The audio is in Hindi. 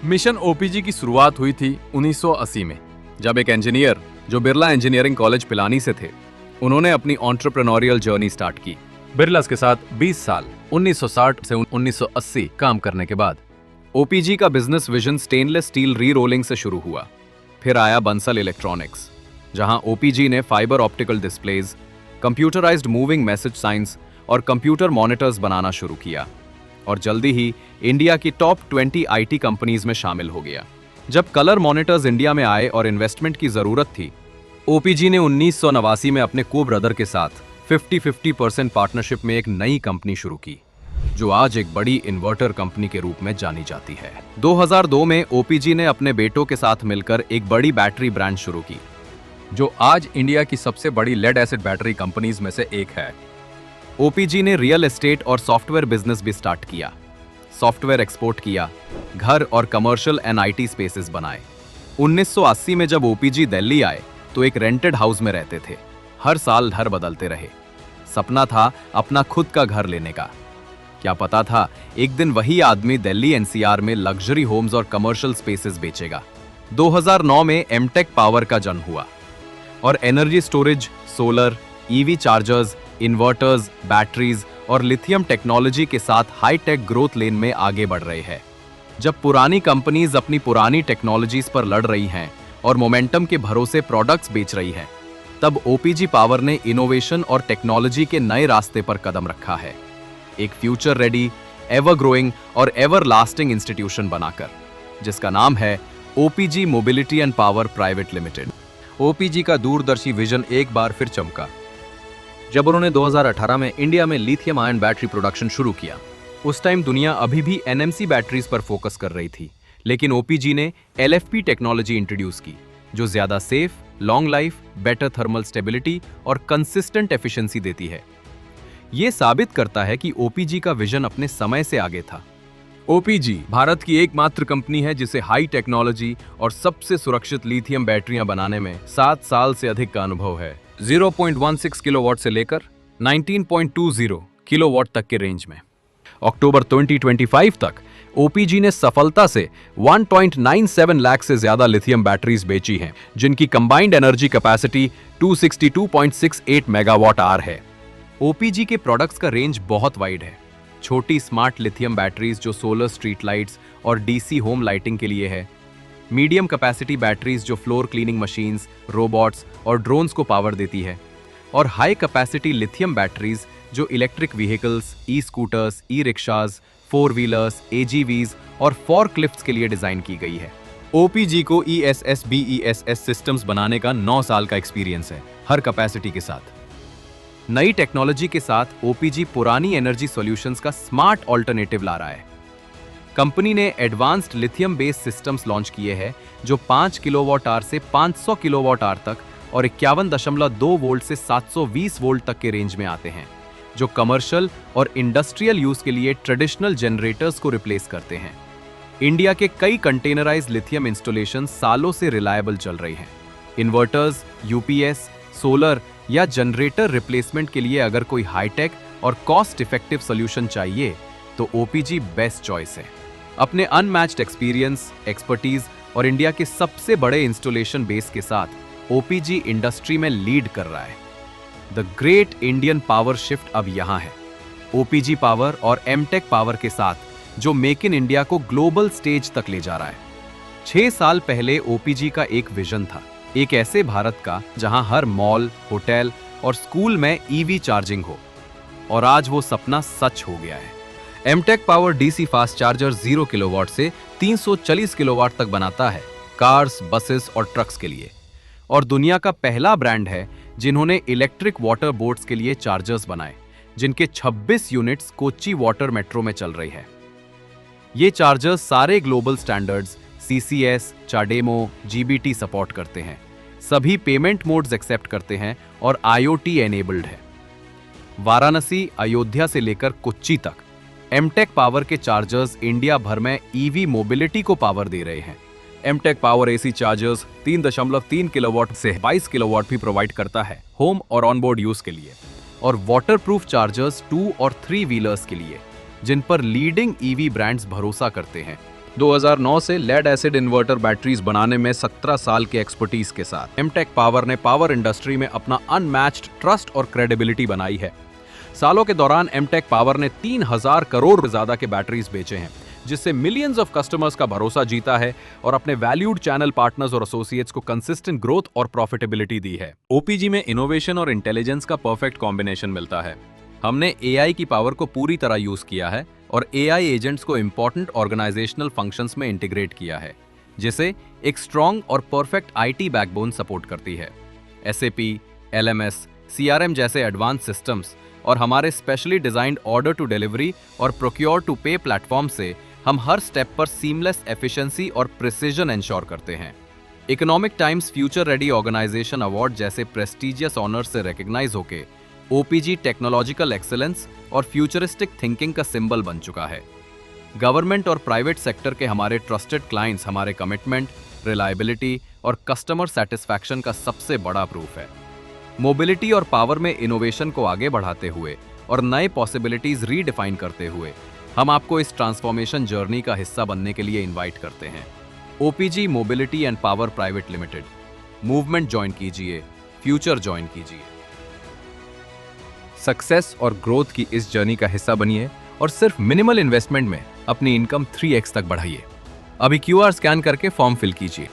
मिशन ओपीजी की शुरुआत हुई थी 1980 में, जब एक इंजीनियर जो बिरला इंजीनियरिंग कॉलेज पिलानी से थे, उन्होंने अपनी एंटरप्रेन्योरियल जर्नी स्टार्ट की। बिरलास के साथ 20 साल 1960 से 1980 काम करने के बाद ओपीजी का बिजनेस विजन स्टेनलेस स्टील री रोलिंग से शुरू हुआ। फिर आया बंसल इलेक्ट्रॉनिक्स, जहां ओपीजी ने fibre optical displays, computerised moving message science और कंप्यूटर मॉनिटर्स बनाना शुरू किया, और जल्दी ही इंडिया की टॉप 20 आईटी कंपनीज में शामिल हो गया। जब कलर मॉनिटर्स इंडिया में आए और इन्वेस्टमेंट की जरूरत थी, ओपीजी ने 1989 में अपने को ब्रदर के साथ 50-50% पार्टनरशिप में एक नई कंपनी शुरू की, जो आज एक बड़ी इन्वर्टर कंपनी के रूप में जानी जाती है। 2002 में ओपीजी ने अपने बेटों के साथ मिलकर एक बड़ी बैटरी ब्रांड शुरू की, जो आज इंडिया की सबसे बड़ी लेड एसिड बैटरी कंपनीज में से एक है। ओपीजी ने रियल एस्टेट और सॉफ्टवेयर बिजनेस भी स्टार्ट किया, सॉफ्टवेयर एक्सपोर्ट किया, घर और कमर्शियल एनआईटी स्पेसेस बनाए। 1980 में जब ओपीजी दिल्ली आए तो एक रेंटेड हाउस में रहते थे। हर साल घर बदलते रहे। सपना था अपना खुद का घर लेने का। क्या पता था एक दिन वही आदमी दिल्ली एनसीआर में लग्जरी होम्स और कमर्शियल स्पेसेस बेचेगा। 2009 में एमटेक पावर का जन्म हुआ और energy storage, solar, EV chargers, inverters, batteries और लिथियम टेक्नोलॉजी के साथ हाईटेक ग्रोथ लेन में आगे बढ़ रहे हैं। जब पुरानी कंपनीज अपनी पुरानी टेक्नोलॉजीज पर लड़ रही हैं और मोमेंटम के भरोसे प्रोडक्ट्स बेच रही हैं, तब ओपीजी पावर ने इनोवेशन और टेक्नोलॉजी के नए रास्ते पर कदम रखा है, एक फ्यूचर रेडी, एवर ग्रोइंग और एवर लास्टिंग इंस्टीट्यूशन बनाकर, जिसका नाम है OPG mobility and power private limited. OPG का दूरदर्शी विजन एक बार फिर चमका जब उन्होंने 2018 में इंडिया में लिथियम आयन बैटरी प्रोडक्शन शुरू किया। उस टाइम दुनिया अभी भी एनएमसी बैटरीज पर फोकस कर रही थी, लेकिन ओपीजी ने एलएफपी टेक्नोलॉजी इंट्रोड्यूस की, जो ज्यादा safe, long life, better thermal stability और कंसिस्टेंट एफिशिएंसी देती है। यह साबित करता है कि ओपीजी का विजन अपने समय से आगे था। ओपीजी भारत की एकमात्र कंपनी है जिसे हाई टेक्नोलॉजी और सबसे सुरक्षित लिथियम बैटरियां बनाने में 7 साल से अधिक का अनुभव है। 0.16 किलोवाट से लेकर 19.20 किलोवाट तक के रेंज में। अक्टूबर 2025 तक ओपीजी ने सफलता से 1.97 लाख से ज्यादा लिथियम बैटरीज बेची हैं, जिनकी combined energy capacity 262.68 megawatt hour है। ओपीजी के प्रोडक्ट्स का रेंज बहुत वाइड है। छोटी स्मार्ट लिथियम बैटरीज जो सोलर स्ट्रीट लाइट्स और डीसी होम लाइटिंग के लिए है, मीडियम कैपेसिटी बैटरीज जो फ्लोर क्लीनिंग मशीन्स, रोबोट्स और ड्रोन्स को पावर देती है, और हाई कैपेसिटी लिथियम बैटरीज जो electric vehicles, e scooters, e rickshaws, 4 wheelers, AGVs और फॉर्कलिफ्ट्स के लिए डिजाइन की गई है। ओपीजी को ईएसएस बीईएसएस सिस्टम्स बनाने का 9 साल का एक्सपीरियंस है, हर कैपेसिटी के साथ। नई टेक्नोलॉजी के साथ ओपीजी पुरानी एनर्जी सॉल्यूशंस का स्मार्ट ऑल्टरनेटिव ला रहा है। कंपनी ने advanced lithium based systems launch किए हैं जो 5 किलोवाट आवर से 500 किलोवाट आवर तक और 51.2 वोल्ट से 720 वोल्ट तक के रेंज में आते हैं, जो कमर्शियल और इंडस्ट्रियल यूज के लिए ट्रेडिशनल जनरेटर्स को रिप्लेस करते हैं। इंडिया के कई कंटेनराइज्ड लिथियम इंस्टॉलेशन सालों से रिलायबल चल रही हैं। इन्वर्टर्स, यूपीएस, सोलर या जनरेटर रिप्लेसमेंट के लिए अगर कोई हाईटेक और कॉस्ट इफेक्टिव सॉल्यूशन चाहिए तो ओपीजी बेस्ट चॉइस है। अपने अनमैच्ड एक्सपीरियंस, एक्सपर्टीज और इंडिया के सबसे बड़े इंस्टॉलेशन बेस के साथ ओपीजी इंडस्ट्री में लीड कर रहा है। The great Indian power shift अब यहां है, ओपीजी पावर और एमटेक पावर के साथ, जो मेक इन इंडिया को ग्लोबल स्टेज तक ले जा रहा है। 6 साल पहले ओपीजी का एक विजन था, एक ऐसे भारत का जहां हर मॉल, होटल और स्कूल में ईवी चार्जिंग हो, और आज वो सपना सच हो गया है। Emtek power DC fast charger 0 kilowatt से 340 किलोवाट तक बनाता है, कार्स, बसेस और ट्रक्स के लिए, और दुनिया का पहला ब्रांड है जिन्होंने इलेक्ट्रिक वाटर बोट्स के लिए चार्जर्स बनाए, जिनके 26 यूनिट्स कोच्चि वाटर मेट्रो में चल रही है। ये चार्जर्स सारे global standards CCS, CHAdeMO, GBT support करते हैं, सभी पेमेंट मोड्स एक्सेप्ट करते हैं और आईओटी एनेबल्ड है। वाराणसी, अयोध्या से लेकर कोच्चि तक एमटेक पावर के चार्जर्स इंडिया भर में ईवी मोबिलिटी को पावर दे रहे हैं। Emtek power AC chargers 3.3 kilowatt से 22 किलोवाट भी प्रोवाइड करता है होम और ऑनबोर्ड यूज के लिए, और वाटरप्रूफ चार्जर्स 2 और 3 व्हीलर्स के लिए, जिन पर लीडिंग ईवी ब्रांड्स भरोसा करते हैं। 2009 से लेड एसिड इन्वर्टर बैटरीज बनाने में 17 साल के एक्सपर्टीज के साथ एमटेक पावर ने पावर इंडस्ट्री में अपना अनमैच्ड ट्रस्ट और क्रेडिबिलिटी बनाई है। सालों के दौरान एमटेक पावर ने 3000 करोड़ से ज्यादा के बैटरीज बेचे हैं, जिससे मिलियंस ऑफ कस्टमर्स का भरोसा जीता है और अपने वैल्यूड चैनल पार्टनर्स और एसोसिएट्स को कंसिस्टेंट ग्रोथ और प्रॉफिटेबिलिटी दी है। ओपीजी में इनोवेशन और इंटेलिजेंस का परफेक्ट कॉम्बिनेशन मिलता है। हमने एआई की पावर को पूरी तरह यूज किया है और एआई एजेंट्स को इंपॉर्टेंट ऑर्गेनाइजेशनल फंक्शंस में इंटीग्रेट किया है, जिसे एक स्ट्रॉन्ग और परफेक्ट आईटी बैकबोन सपोर्ट करती है। एसएपी, एलएमएस, सीआरएम जैसे एडवांस सिस्टम्स और हमारे specially designed order to delivery और प्रोक्योर टू पे प्लेटफॉर्म से हम हर स्टेप पर सीमलेस एफिशिएंसी और प्रिसीजन इंश्योर करते हैं। Economic Times future ready organisation award जैसे प्रेस्टिजियस ऑनर्स से रिकॉग्नाइज होके ओपीजी टेक्नोलॉजिकल एक्सीलेंस और फ्यूचरिस्टिक थिंकिंग का सिंबल बन चुका है। गवर्नमेंट और प्राइवेट सेक्टर के हमारे ट्रस्टेड क्लाइंट्स हमारे कमिटमेंट, रिलायबिलिटी और कस्टमर सेटिस्फैक्शन का सबसे बड़ा प्रूफ है। मोबिलिटी और पावर में इनोवेशन को आगे बढ़ाते हुए और नए पॉसिबिलिटीज रीडिफाइन करते हुए हम आपको इस ट्रांसफॉर्मेशन जर्नी का हिस्सा बनने के लिए इनवाइट करते हैं। OPG mobility and power private limited, movement join कीजिए, फ्यूचर ज्वाइन कीजिए। सक्सेस और ग्रोथ की इस जर्नी का हिस्सा बनिए और सिर्फ मिनिमल इन्वेस्टमेंट में अपनी इनकम 3x तक बढ़ाइए। अभी क्यूआर स्कैन करके फॉर्म फिल कीजिए।